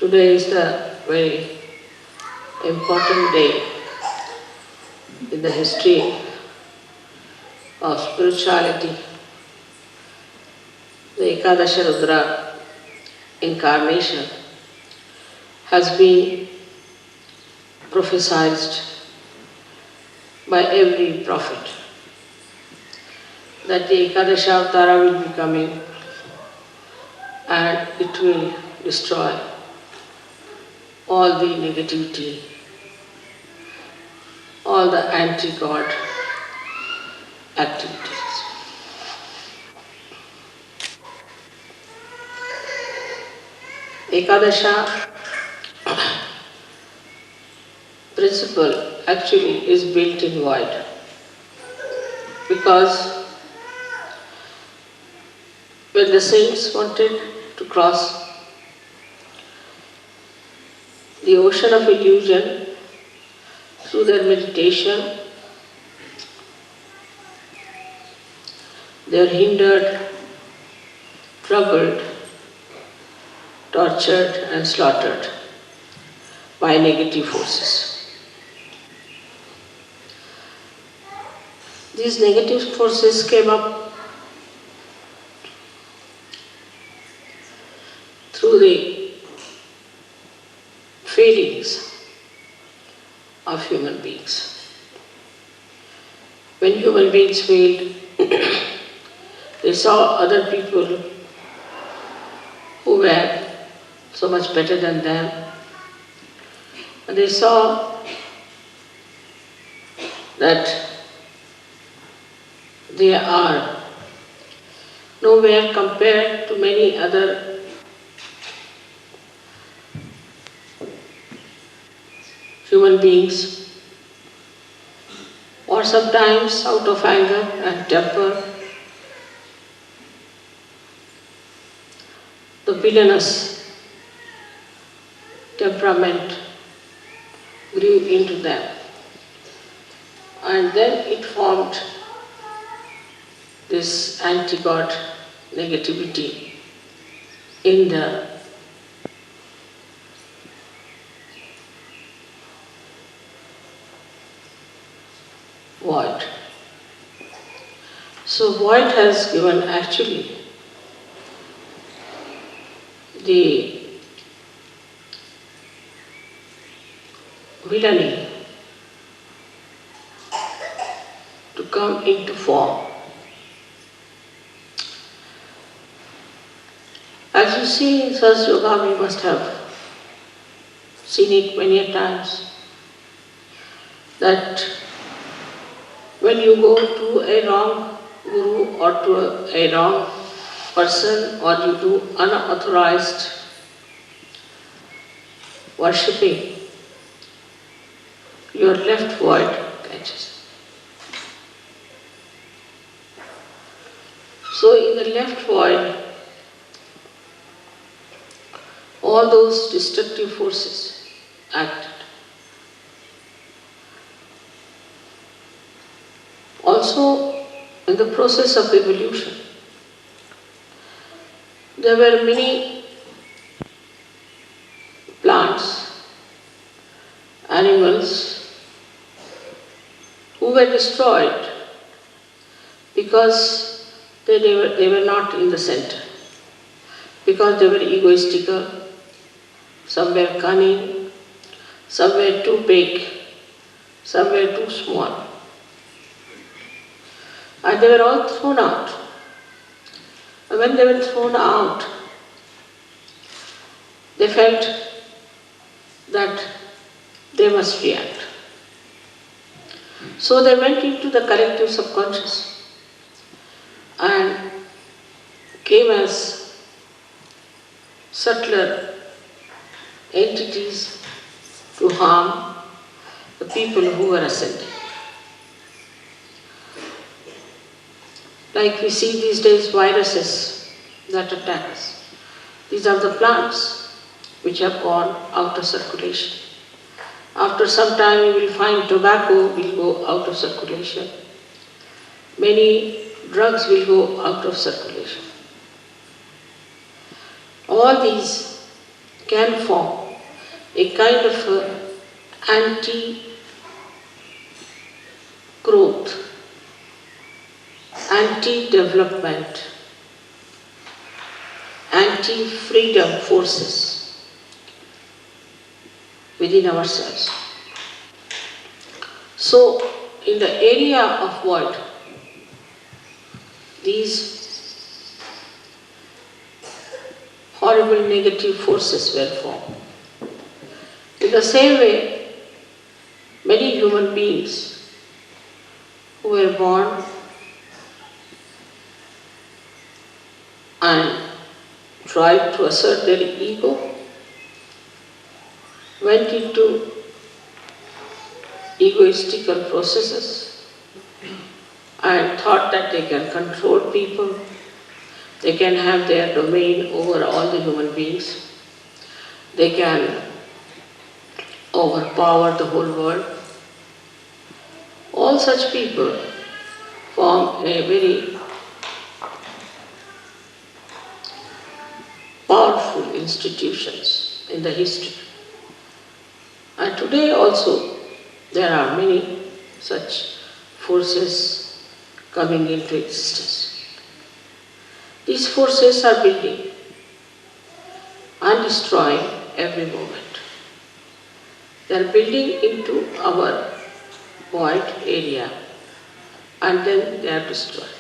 Today is the very important day in the history of spirituality. The Ekadesha Rudra incarnation has been prophesied by every prophet that the Ekadesha Avtara will be coming and it will destroy all the negativity, all the anti-God activities. Ekadesha principle actually is built in void, because when the saints wanted to cross the ocean of illusion through their meditation, they are hindered, troubled, tortured and slaughtered by negative forces. These negative forces came up through the failings of human beings. When human beings failed, they saw other people who were so much better than them, and they saw that they are nowhere compared to many other human beings, or sometimes out of anger and temper, the villainous temperament grew into them, and then it formed this anti-God negativity in the void. So void has given actually the villainy to come into form. As you see in Sas Yoga, we must have seen it many a times, that when you go to a wrong guru or to a wrong person, or you do unauthorized worshipping, your left void catches. So in the left void, all those destructive forces acted. Also, in the process of evolution, there were many plants, animals who were destroyed because they were not in the center, because they were egoistical, some were cunning, some were too big, some were too small. And they were all thrown out. And when they were thrown out, they felt that they must react. So they went into the collective subconscious and came as subtler entities to harm the people who were ascending. Like we see these days viruses that attack us. These are the plants which have gone out of circulation. After some time you will find tobacco will go out of circulation. Many drugs will go out of circulation. All these can form a kind of anti-growth, anti-development, anti-freedom forces within ourselves. So, in the area of void, these horrible negative forces were formed. In the same way, many human beings who were born and tried to assert their ego went into egoistical processes and thought that they can control people, they can have their domain over all the human beings, they can overpower the whole world. All such people form a very powerful institutions in the history. And today also there are many such forces coming into existence. These forces are building and destroying every moment. They are building into our void area and then they are destroyed.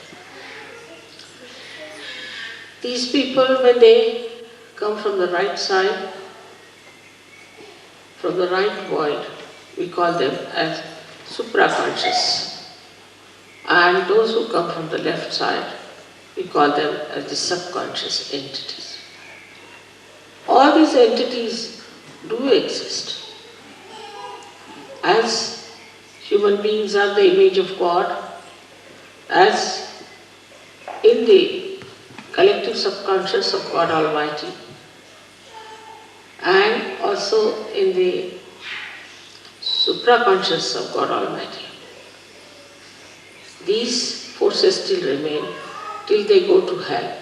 These people, when they come from the right side, from the right void, we call them as supraconscious. And those who come from the left side, we call them as the subconscious entities. All these entities do exist. As human beings are the image of God, as in the collective subconscious of God Almighty, and also in the supraconscious of God Almighty. These forces still remain till they go to hell.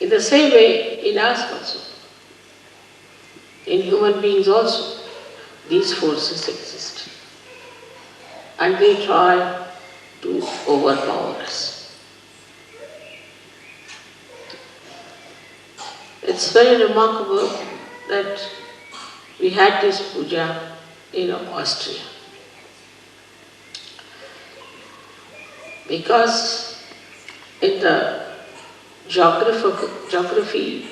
In the same way, in us also, in human beings also, these forces exist. And they try to overpower us. It's very remarkable that we had this puja in Austria. Because in the geography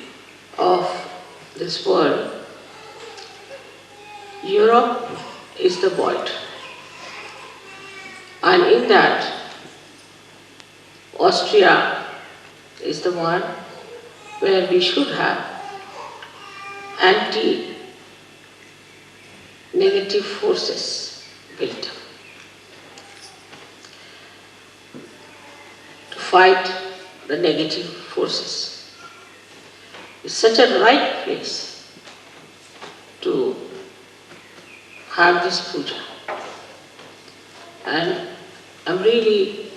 of this world, Europe is the void. And in that, Austria is the one where we should have anti-negative forces built up to fight the negative forces. It's such a right place to have this puja. And I'm really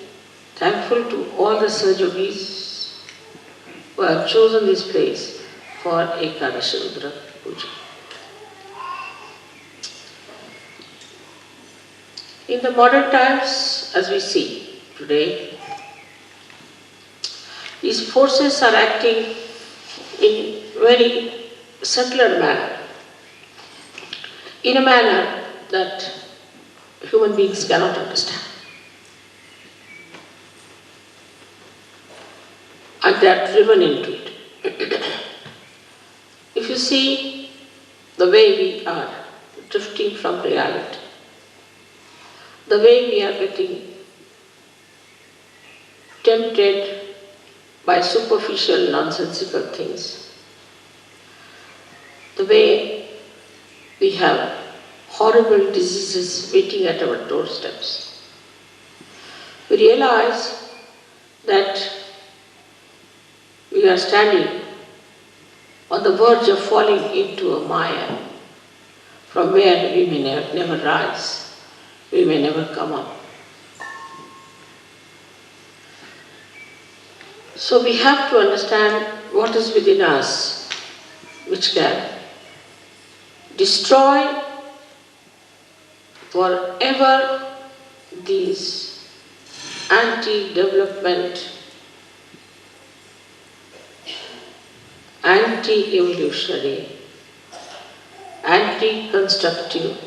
thankful to all the Sahajogis who have chosen this place for Ekadesha Rudra Puja. In the modern times, as we see today, these forces are acting in very subtler manner, in a manner that human beings cannot understand. And they are driven into it. If you see the way we are drifting from reality, the way we are getting tempted by superficial, nonsensical things, the way we have horrible diseases waiting at our doorsteps, we realize that we are standing on the verge of falling into a mire from where we may never rise, we may never come up. So we have to understand what is within us which can destroy forever these anti-development, anti-evolutionary, anti-constructive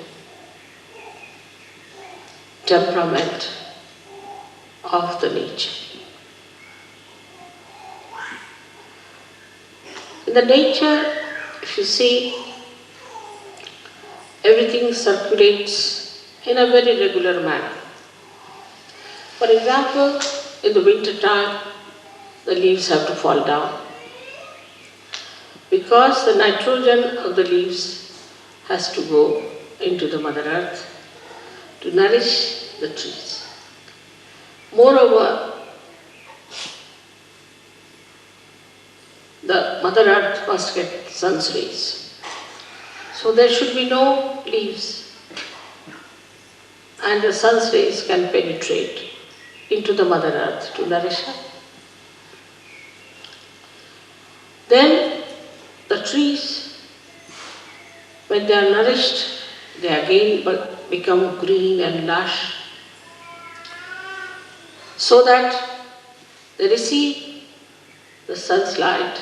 temperament of the nature. In the nature, if you see, everything circulates in a very regular manner. For example, in the winter time, the leaves have to fall down because the nitrogen of the leaves has to go into the Mother Earth to nourish the trees. Moreover, the Mother Earth must get sun's rays. So there should be no leaves, and the sun's rays can penetrate into the Mother Earth to nourish her. Then the trees, when they are nourished, they again become green and lush, so that they receive the sun's light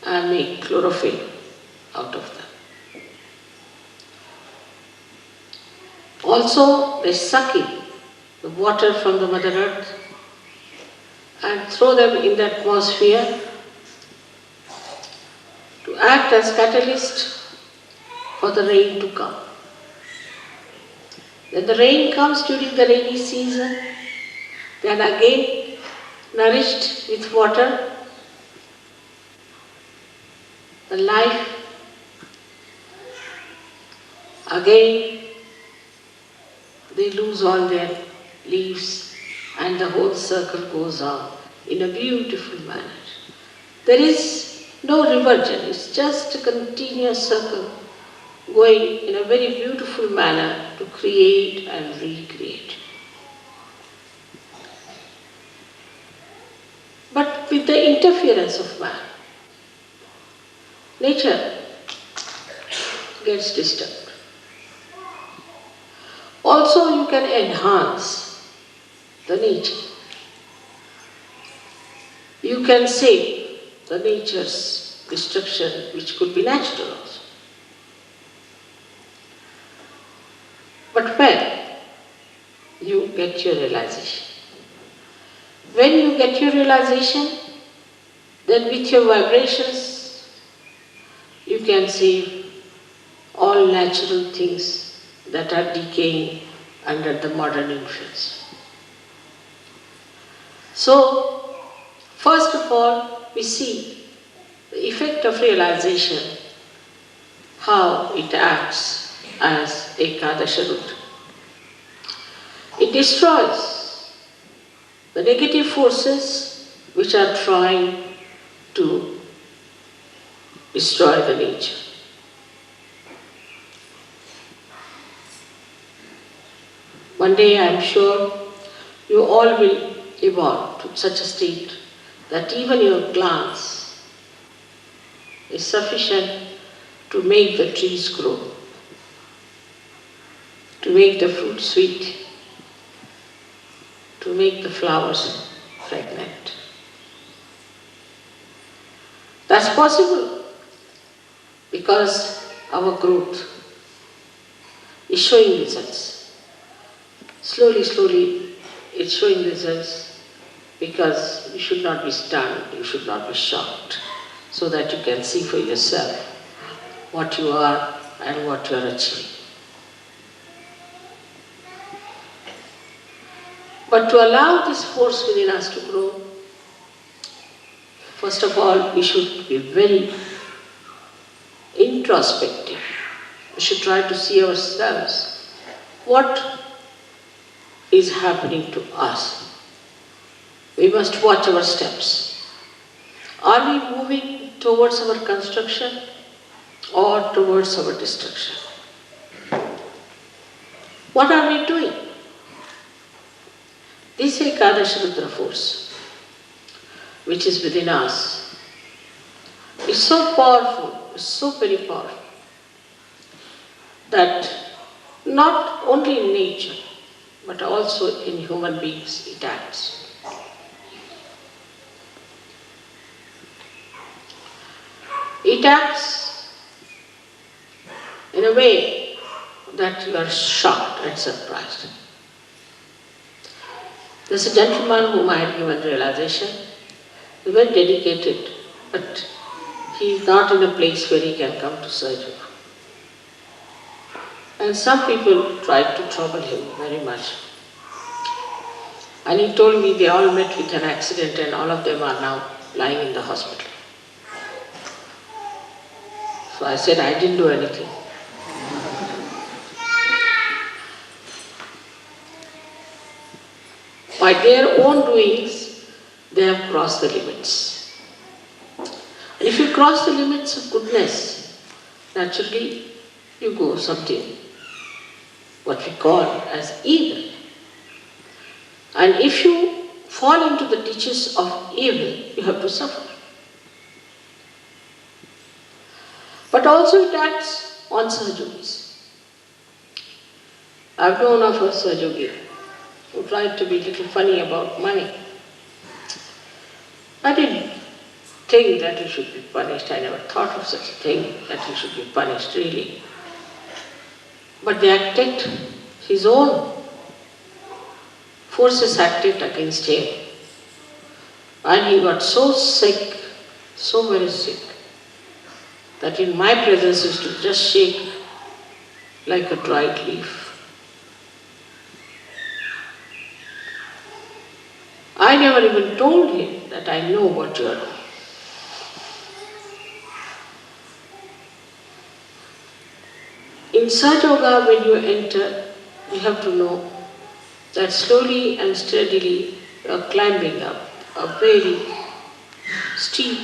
and make chlorophyll out of them. Also, they suck in the water from the Mother Earth and throw them in the atmosphere to act as catalyst for the rain to come. When the rain comes during the rainy season, then again nourished with water, the life again they lose all their leaves and the whole circle goes on in a beautiful manner. There is no reversion, it's just a continuous circle going in a very beautiful manner to create and recreate. But with the interference of man, nature gets disturbed. Also, you can enhance the nature. You can save the nature's destruction, which could be natural also. But when you get your realization, when you get your realization, then with your vibrations, you can save all natural things that are decaying under the modern influence. So, first of all, we see the effect of realization, how it acts as Ekadesha Rudra. It destroys the negative forces which are trying to destroy the nature. One day I am sure you all will evolve to such a state that even your glance is sufficient to make the trees grow, to make the fruit sweet, to make the flowers fragrant. That's possible because our growth is showing results. Slowly, slowly, it's showing results because you should not be stunned, you should not be shocked, so that you can see for yourself what you are and what you are achieving. But to allow this force within us to grow, first of all, we should be very introspective. We should try to see ourselves. What is happening to us? We must watch our steps. Are we moving towards our construction or towards our destruction? What are we doing? This Ekadesha Rudra force, which is within us, is so powerful, is so very powerful, that not only in nature, but also in human beings it acts. It acts in a way that you are shocked and surprised. There's a gentleman whom I had given realization. He's very dedicated, but he is not in a place where he can come to surgery. And some people tried to trouble him very much. And he told me they all met with an accident and all of them are now lying in the hospital. So I said, I didn't do anything. By their own doings, they have crossed the limits. And if you cross the limits of goodness, naturally you go something, what we call as evil. And if you fall into the ditches of evil, you have to suffer. But also it acts on surgeries. I've known of a surgery who tried to be a little funny about money. I didn't think that he should be punished. I never thought of such a thing, that he should be punished really. But they acted, his own forces acted against him. And he got so sick, so very sick, that in my presence he used to just shake like a dried leaf. I never even told him that I know what you are doing. In Sahaja Yoga, when you enter, you have to know that slowly and steadily you are climbing up a very steep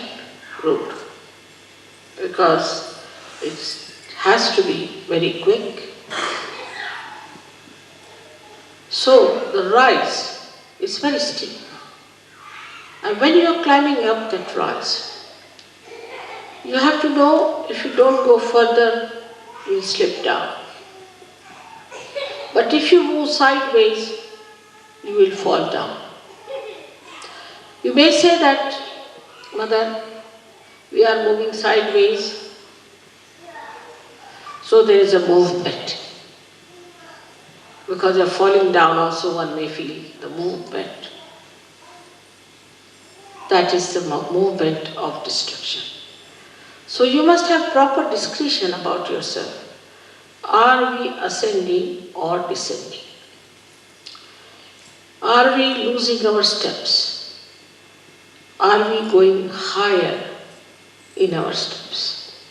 road, because it has to be very quick. So the rise is very steep. And when you are climbing up that rise, you have to know if you don't go further, you will slip down. But if you move sideways, you will fall down. You may say that, Mother, we are moving sideways, so there is a movement. Because you are falling down also, one may feel the movement. That is the movement of destruction. So you must have proper discretion about yourself. Are we ascending or descending? Are we losing our steps? Are we going higher in our steps?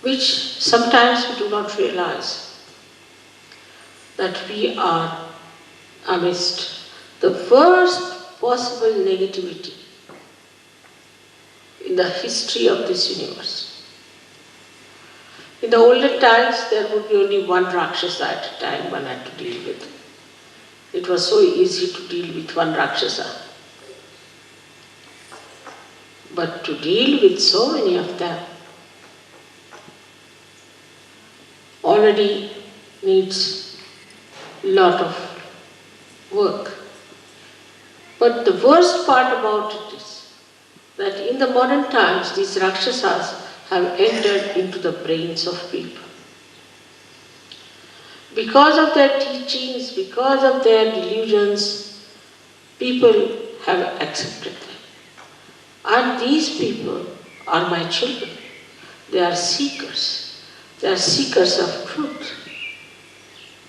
Which sometimes we do not realize that we are amidst the worst possible negativity in the history of this universe. In the olden times, there would be only one Rakshasa at a time one had to deal with. It was so easy to deal with one Rakshasa. But to deal with so many of them already needs a lot of work. But the worst part about it is that in the modern times, these Rakshasas have entered into the brains of people. Because of their teachings, because of their delusions, people have accepted them. And these people are my children. They are seekers. They are seekers of truth.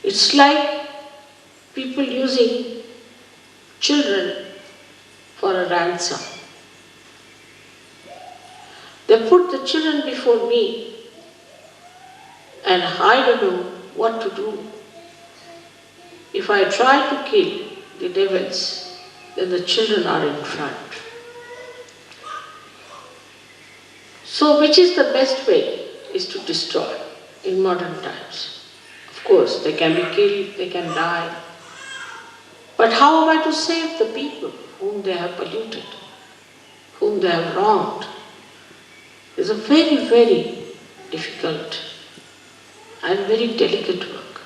It's like people using children for a ransom. They put the children before me and I don't know what to do. If I try to kill the devils, then the children are in front. So which is the best way? Is to destroy in modern times. Of course, they can be killed, they can die. But how am I to save the people whom they have polluted, whom whom they have wronged is a very, very difficult and very delicate work.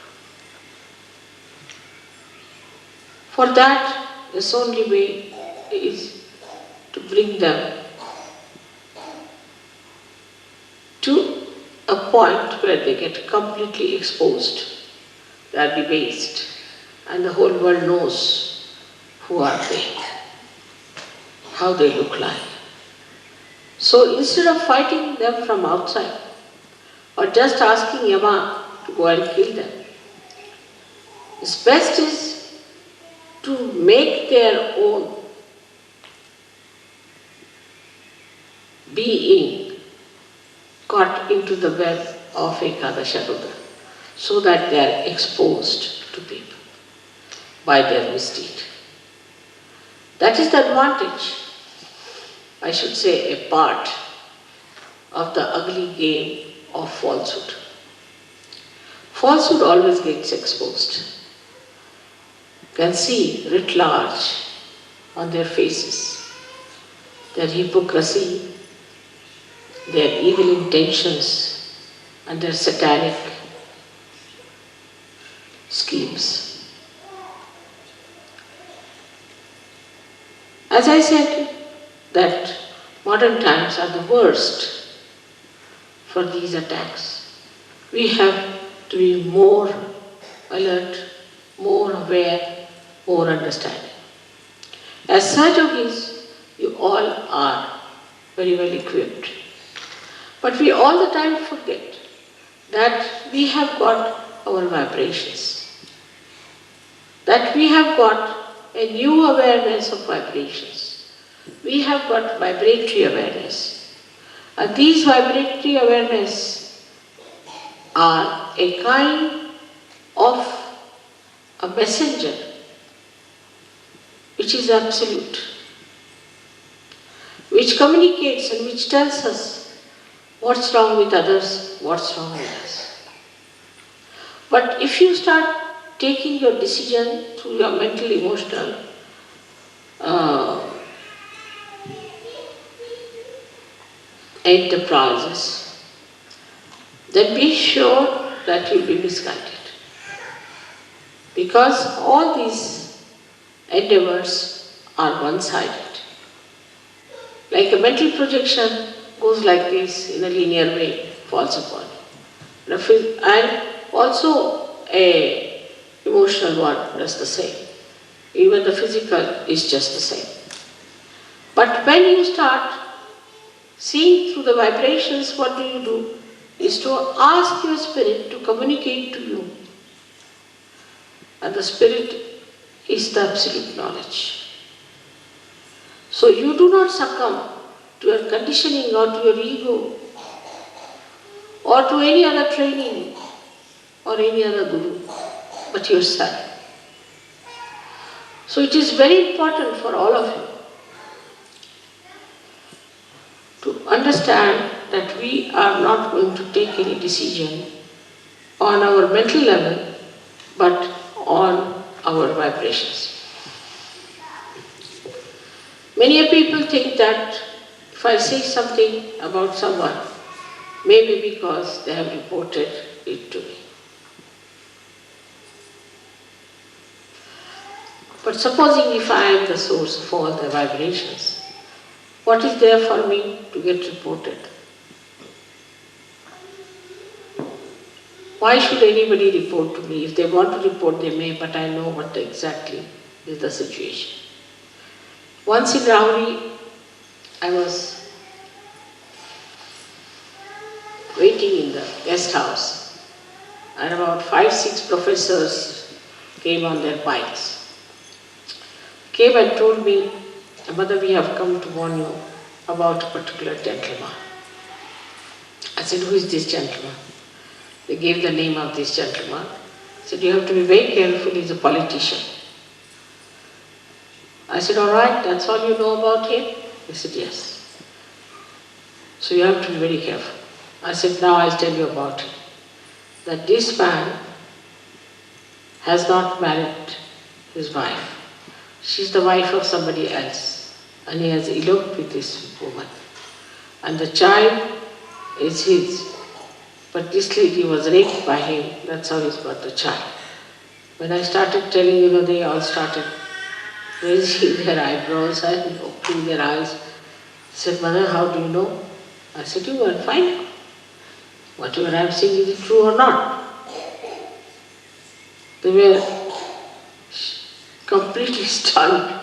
For that, this only way is to bring them to a point where they get completely exposed, they are debased, and the whole world knows who are they, how they look like. So instead of fighting them from outside, or just asking Yama to go and kill them, its best is to make their own being caught into the web of Ekadesha Rudra, so that they are exposed to people by their misdeed. That is the advantage, I should say, a part of the ugly game of falsehood. Falsehood always gets exposed. You can see writ large on their faces their hypocrisy, their evil intentions, and their satanic schemes. As I said, that modern times are the worst for these attacks. We have to be more alert, more aware, more understanding. As Sahajogis, you all are very well equipped. But we all the time forget that we have got our vibrations, that we have got a new awareness of vibrations. We have got vibratory awareness. And these vibratory awareness are a kind of a messenger which is absolute, which communicates and which tells us what's wrong with others, what's wrong with us. But if you start taking your decision through your mental, emotional enterprises, then be sure that you'll be misguided. Because all these endeavors are one-sided. Like a mental projection goes like this in a linear way, falls upon. And also a emotional one does the same. Even the physical is just the same. But when you start seeing through the vibrations, what do? Is to ask your spirit to communicate to you. And the spirit is the absolute knowledge. So you do not succumb to your conditioning or to your ego or to any other training or any other guru, but yourself. So it is very important for all of you to understand that we are not going to take any decision on our mental level, but on our vibrations. Many people think that if I say something about someone, maybe because they have reported it to me. But supposing if I am the source of all the vibrations, what is there for me to get reported? Why should anybody report to me? If they want to report, they may, but I know what exactly is the situation. Once in Rauri, I was waiting in the guest house, and about 5-6 professors came on their bikes. Came and told me, "Mother, we have come to warn you about a particular gentleman." I said, "Who is this gentleman?" They gave the name of this gentleman. I said, "You have to be very careful, he's a politician." I said, "All right, that's all you know about him?" He said, "Yes." "So you have to be very careful." I said, "Now I'll tell you about him. That this man has not married his wife. She's the wife of somebody else. and he has eloped with this woman. And the child is his. But this lady was raped by him, that's how he's got the child. When I started telling, they all started raising their eyebrows and opening their eyes. They said, Mother, how do you know? I said, you go and find out. Whatever I am saying, is it true or not? They were completely stunned.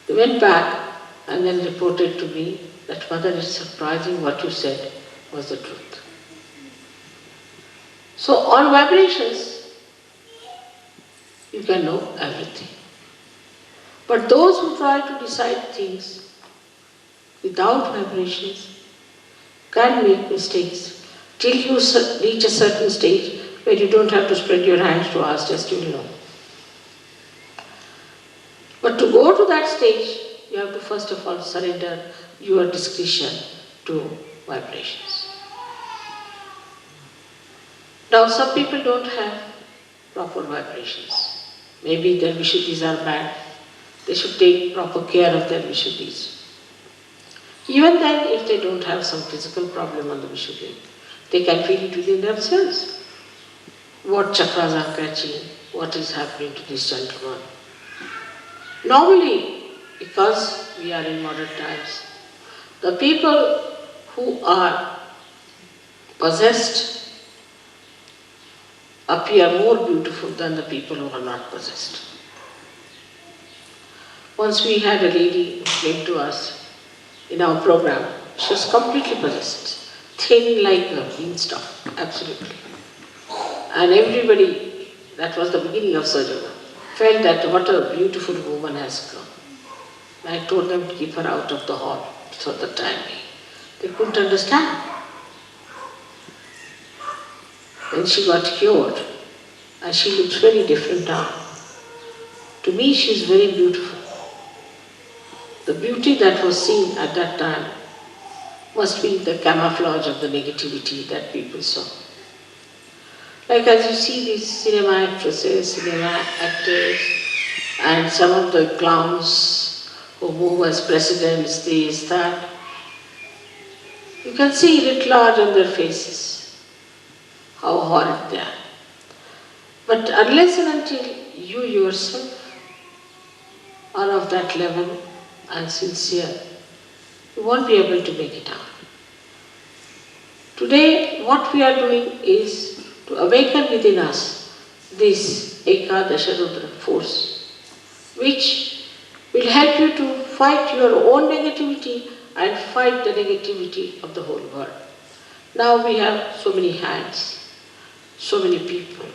They went back and then reported to me that, Mother, it's surprising what you said was the truth. So on vibrations, you can know everything. But those who try to decide things without vibrations can make mistakes till you reach a certain stage where you don't have to spread your hands to ask, just you will know. But to go to that stage, you have to first of all surrender your discretion to vibrations. Now some people don't have proper vibrations. Maybe their Vishuddhis are bad. They should take proper care of their Vishuddhis. Even then, if they don't have some physical problem on the Vishuddhi, they can feel it within themselves. What chakras are catching, what is happening to this gentleman. Normally, because we are in modern times, the people who are possessed appear more beautiful than the people who are not possessed. Once we had a lady who came to us in our program. She was completely possessed, thin like a beanstalk, absolutely. And everybody, that was the beginning of Sajana, felt that what a beautiful woman has come. I told them to keep her out of the hall for the time being. They couldn't understand. Then she got cured and she looks very different now. To me she is very beautiful. The beauty that was seen at that time must be the camouflage of the negativity that people saw. Like as you see these cinema actresses, cinema actors, and some of the clowns who move as presidents, this, that, you can see it large on their faces, how horrid they are. But unless and until you yourself are of that level and sincere, you won't be able to make it out. Today, what we are doing is to awaken within us this Ekadesha Rudra force, which will help you to fight your own negativity and fight the negativity of the whole world. Now we have so many hands, so many people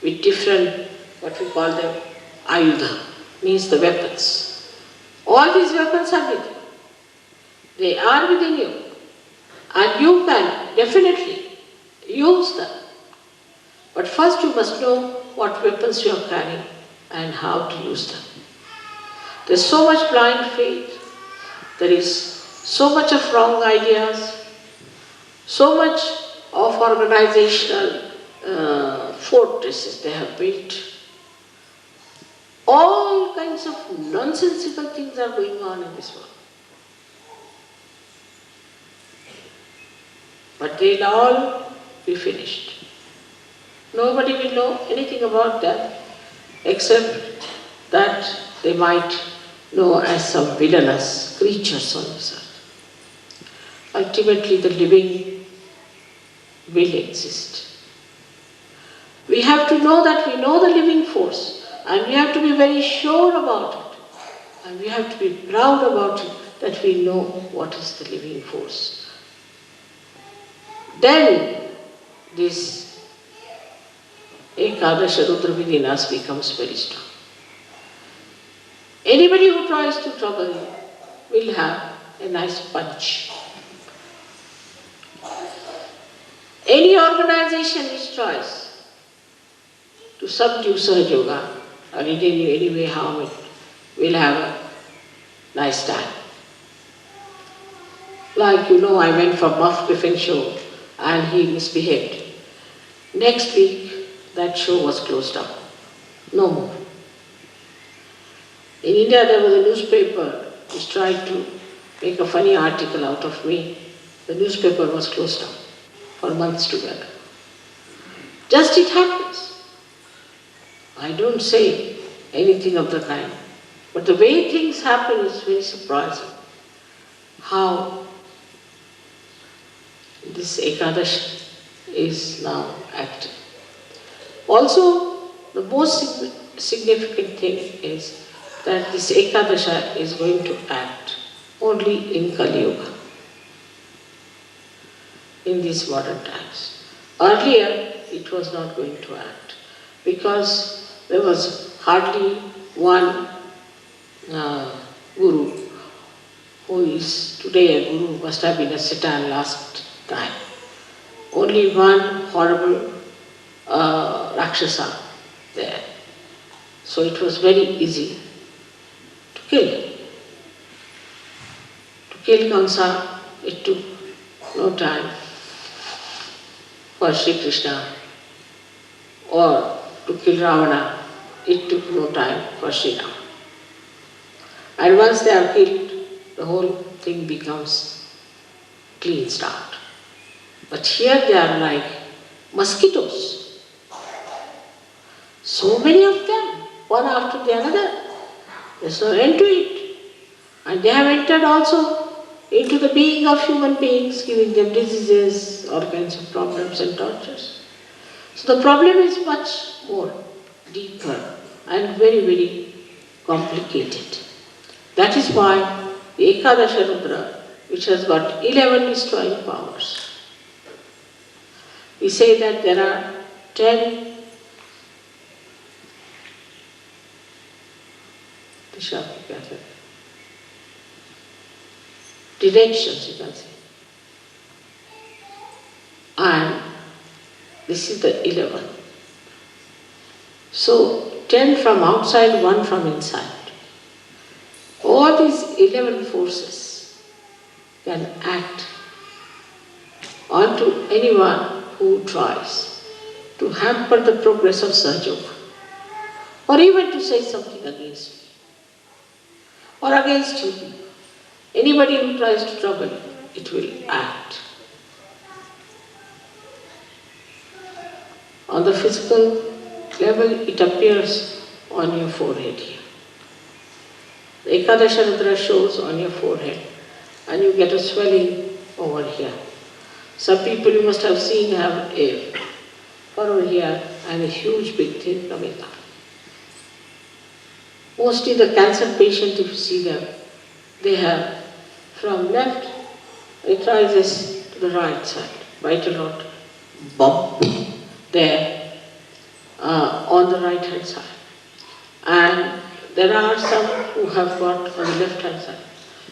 with different, what we call them, ayudha, means the weapons. All these weapons are with you. They are within you. And you can definitely use them. But first you must know what weapons you are carrying and how to use them. There is so much blind faith. There is so much of wrong ideas, so much of organizational fortresses they have built. All kinds of nonsensical things are going on in this world. But they'll all be finished. Nobody will know anything about them except that they might know as some villainous creatures on this earth. Ultimately, the living will exist. We have to know that we know the living force, and we have to be very sure about it. And we have to be proud about it, that we know what is the living force. Then this Ekadesha Rudra within us becomes very strong. Anybody who tries to trouble you will have a nice punch. Any organization which tries to subdue Sahaja Yoga or in any way harm it will have a nice time. Like I went for Buff Griffin show and he misbehaved. Next week that show was closed up. No more. In India there was a newspaper which tried to make a funny article out of me, the newspaper was closed down for months together. Just it happens. I don't say anything of the kind, but the way things happen is very surprising. How this Ekadesha is now acting. Also, the most significant thing is that this Ekadesha is going to act only in Kali Yuga, in these modern times. Earlier, it was not going to act because there was hardly one guru who is today a guru, must have been a Satan last time. Only one horrible Rakshasa there. So it was very easy to kill him. To kill Kamsa, it took no time for Shri Krishna, or to kill Ravana, it took no time for Shri Ram. And once they are killed, the whole thing becomes clean start. But here they are like mosquitoes. So many of them, one after the other. There's no end to it. And they have entered also into the being of human beings, giving them diseases, all kinds of problems and tortures. So the problem is much more deeper and very, very complicated. That is why the Ekadesha Rudra, which has got 11 destroying powers. We say that there are 10 directions, you can say. And this is the 11th. So 10 from outside, 1 from inside. All these 11 forces can act onto anyone who tries to hamper the progress of Sahaja, or even to say something against me, or against you. Anybody who tries to trouble you, it will act. On the physical level, it appears on your forehead here. The Ekadesha Rudra shows on your forehead, and you get a swelling over here. Some people you must have seen have a furrow here and a huge big thing coming up. Mostly the cancer patient, if you see them, they have from left, it rises to the right side, vital rod bump there on the right hand side. And there are some who have got on the left hand side.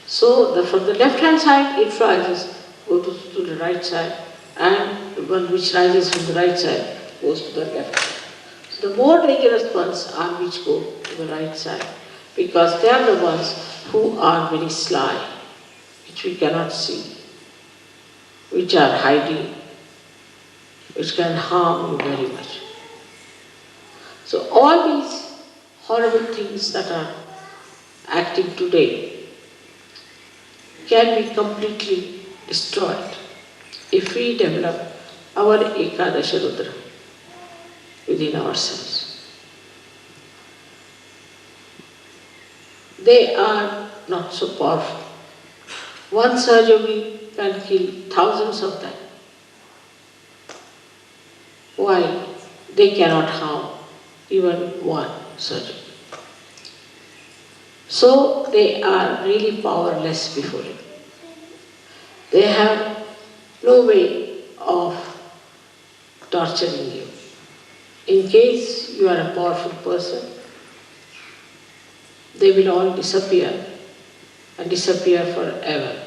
So from the left hand side it rises, goes to the right side, and the one which rises from the right side goes to the left side. So the more dangerous ones are which go to the right side, because they are the ones who are very sly, which we cannot see, which are hiding, which can harm you very much. So all these horrible things that are acting today can be completely destroyed if we develop our Ekadesha Rudra within ourselves. They are not so powerful. One surgery can kill thousands of them, while they cannot harm even one surgery. So they are really powerless before it. They have no way of torturing you. In case you are a powerful person, they will all disappear and disappear forever.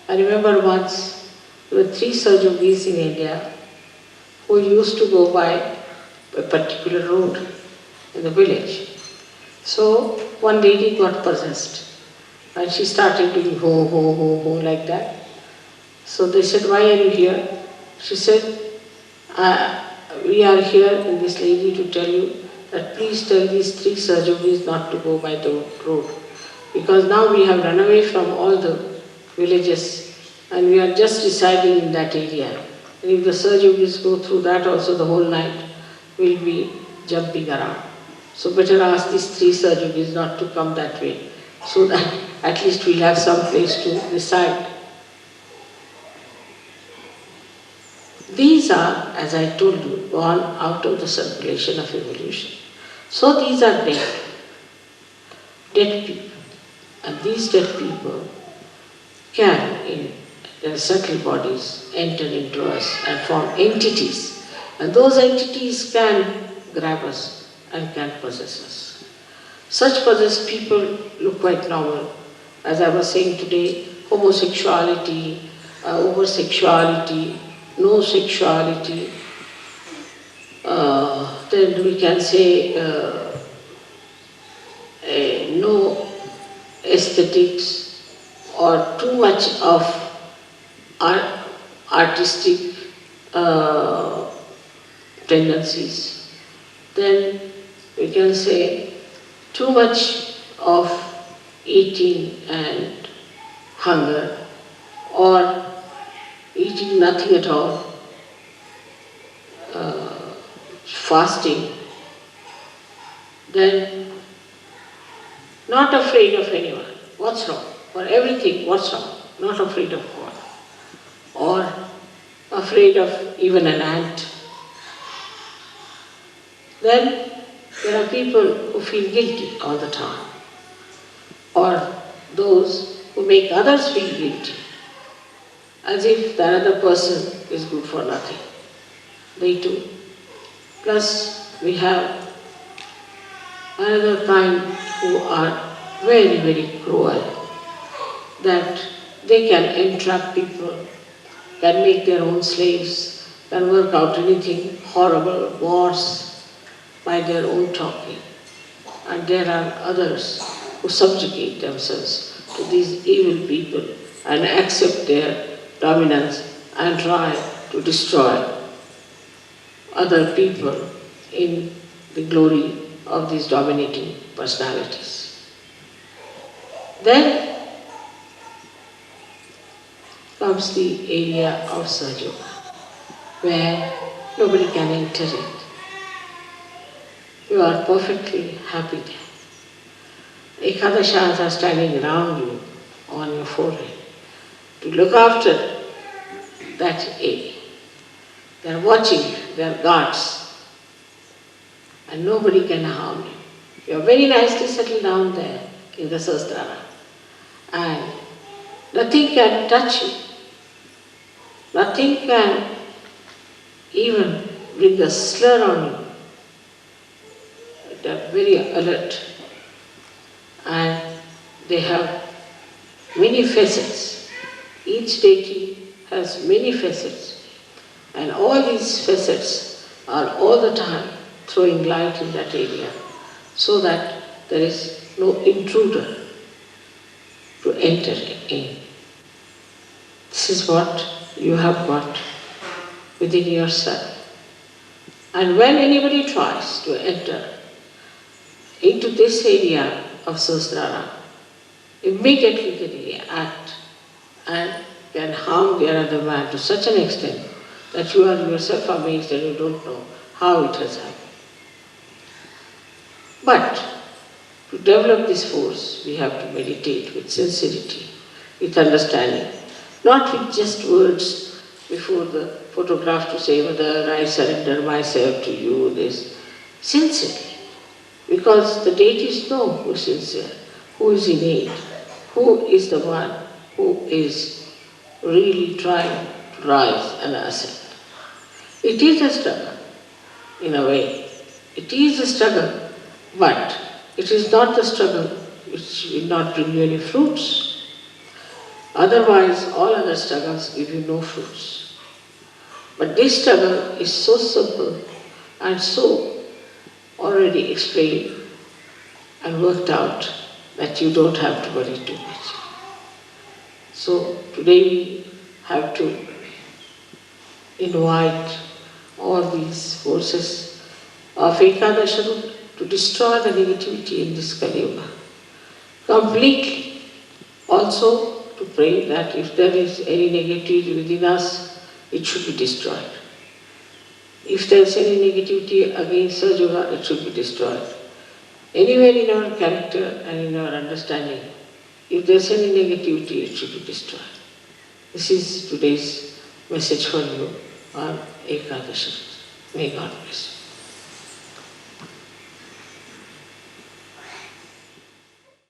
I remember once there were 3 surgeries in India who used to go by a particular road in the village. So one lady got possessed and she started doing ho, ho, ho, ho like that. So they said, "Why are you here?" She said, "We are here in this lady to tell you that please tell these 3 surgeries not to go by the road. Because now we have run away from all the villages and we are just residing in that area. And if the Surge Yogis go through that also the whole night, we'll be jumping around. So better ask these 3 Surge Yogis not to come that way, so that at least we'll have some place to reside. These are, as I told you, gone out of the circulation of evolution. So these are dead people. And these dead people can, in their subtle bodies, enter into us and form entities. And those entities can grab us and can possess us. Such possessed people look quite normal. As I was saying today, homosexuality, oversexuality, no sexuality, then we can say no aesthetics or too much of artistic tendencies. Then we can say too much of eating and hunger, or eating nothing at all, fasting, then not afraid of anyone. What's wrong? For everything, what's wrong? Not afraid of God. Or afraid of even an ant. Then there are people who feel guilty all the time. Or those who make others feel guilty, as if the other person is good for nothing. They too. Plus we have another kind who are very, very cruel, that they can entrap people, can make their own slaves, can work out anything horrible, wars by their own talking. And there are others who subjugate themselves to these evil people and accept their dominance and try to destroy other people in the glory of these dominating personalities. Then comes the area of Surge Yoga, where nobody can enter it. You are perfectly happy there. Ekadeshas are standing around you on your forehead to look after that area. They are watching, they are guards, and nobody can harm you. You are very nicely settled down there in the Sahasrara, and nothing can touch you. Nothing can even bring a slur on you. They are very alert, and they have many facets. Each deity has many facets, and all these facets are all the time throwing light in that area, so that there is no intruder to enter in. This is what you have got within yourself. And when anybody tries to enter into this area of Sahasrara, immediately they act and can harm the other man to such an extent that you are yourself amazed and you don't know how it has happened. But to develop this force, we have to meditate with sincerity, with understanding, not with just words before the photograph to say, Mother, I surrender myself to you, this. Sincerely. Because the deities know who is sincere, who is innate, who is the one who is really trying to rise and ascend. It is a struggle, in a way. It is a struggle, but it is not the struggle which will not bring you any fruits. Otherwise, all other struggles give you no fruits. But this struggle is so simple and so already explained and worked out that you don't have to worry too much. So today we have to invite all these forces of Ekadesha to destroy the negativity in this Kali Yuga. completely. Also to pray that if there is any negativity within us, it should be destroyed. If there is any negativity against Sajoga, it should be destroyed. Anywhere in our character and in our understanding, if there is any negativity, it should be destroyed. This is today's message for you on Ekadesha. May God bless you.